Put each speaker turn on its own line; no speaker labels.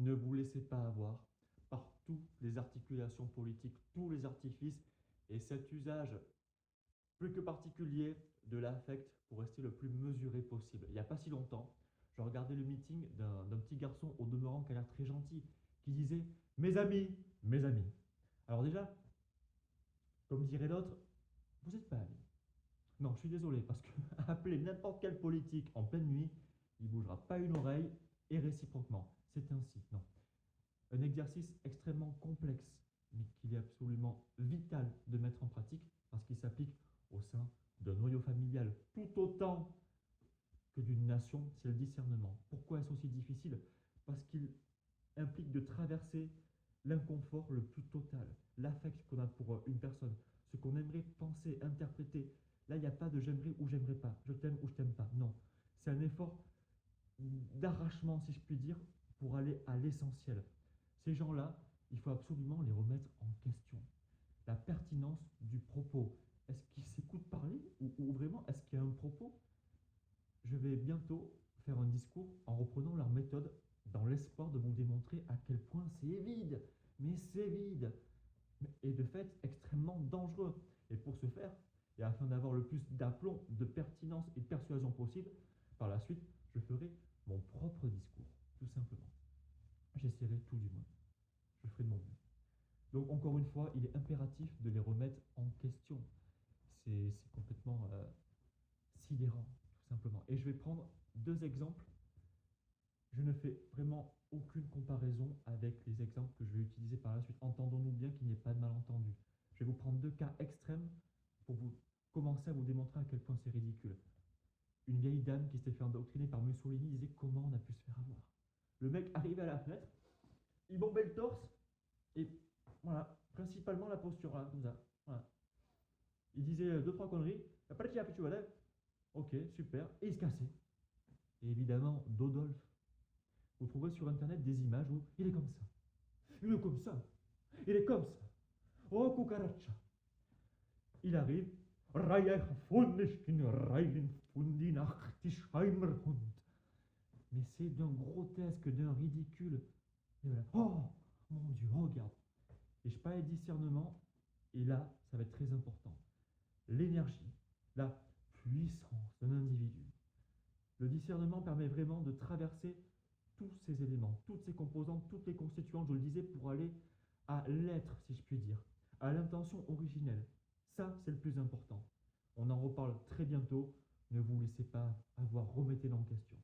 Ne vous laissez pas avoir par toutes les articulations politiques, tous les artifices et cet usage plus que particulier de l'affect pour rester le plus mesuré possible. Il n'y a pas si longtemps, je regardais le meeting d'un petit garçon au demeurant qui a l'air très gentil, qui disait mes amis, mes amis. Alors déjà, comme dirait l'autre, vous n'êtes pas amis. Non, je suis désolé, parce que appeler n'importe quel politique en pleine nuit, il ne bougera pas une oreille et réciproquement. C'est ainsi, non. Un exercice extrêmement complexe, mais qu'il est absolument vital de mettre en pratique parce qu'il s'applique au sein d'un noyau familial tout autant que d'une nation, c'est le discernement. Pourquoi est-ce aussi difficile? Parce qu'il implique de traverser l'inconfort le plus total, l'affect qu'on a pour une personne, ce qu'on aimerait penser, interpréter. Là, il n'y a pas de j'aimerais ou j'aimerais pas, je t'aime ou je t'aime pas. Non, c'est un effort d'arrachement, si je puis dire, pour aller à l'essentiel. Ces gens-là, il faut absolument les remettre en question. La pertinence du propos. Est-ce qu'ils s'écoutent parler ou vraiment est-ce qu'il y a un propos? Je vais bientôt faire un discours en reprenant leur méthode dans l'espoir de vous démontrer à quel point c'est vide. Mais c'est vide. Et de fait extrêmement dangereux. Et pour ce faire, et afin d'avoir le plus d'aplomb, de pertinence et de persuasion possible, par la suite, je ferai mon propre discours, tout simplement. J'essaierai tout du moins. Je ferai de mon mieux. Donc encore une fois, il est impératif de les remettre en question. C'est complètement sidérant, tout simplement. Et je vais prendre deux exemples. Je ne fais vraiment aucune comparaison avec les exemples que je vais utiliser par la suite. Entendons-nous bien qu'il n'y ait pas de malentendu. Je vais vous prendre deux cas extrêmes pour vous commencer à vous démontrer à quel point c'est ridicule. Une vieille dame qui s'était fait endoctriner par Mussolini disait comment on a pu se faire avoir. Le mec arrivait à la fenêtre, il bombait le torse, et voilà, principalement la posture, là, comme ça. Voilà. Il disait deux, trois conneries, ok, super, et il se cassait. Et évidemment, Dodolphe, vous trouverez sur internet des images où il est comme ça. Il est comme ça. Il est comme ça. Oh, cucaracha. Il arrive. Mais c'est d'un grotesque, d'un ridicule. Et voilà. Oh, mon Dieu, regarde. Et je parlais de discernement, et là, ça va être très important. L'énergie, la puissance d'un individu. Le discernement permet vraiment de traverser tous ces éléments, toutes ces composantes, toutes les constituantes, je le disais, pour aller à l'être, si je puis dire, à l'intention originelle. Ça, c'est le plus important. On en reparle très bientôt. Ne vous laissez pas avoir, remettez-le en question.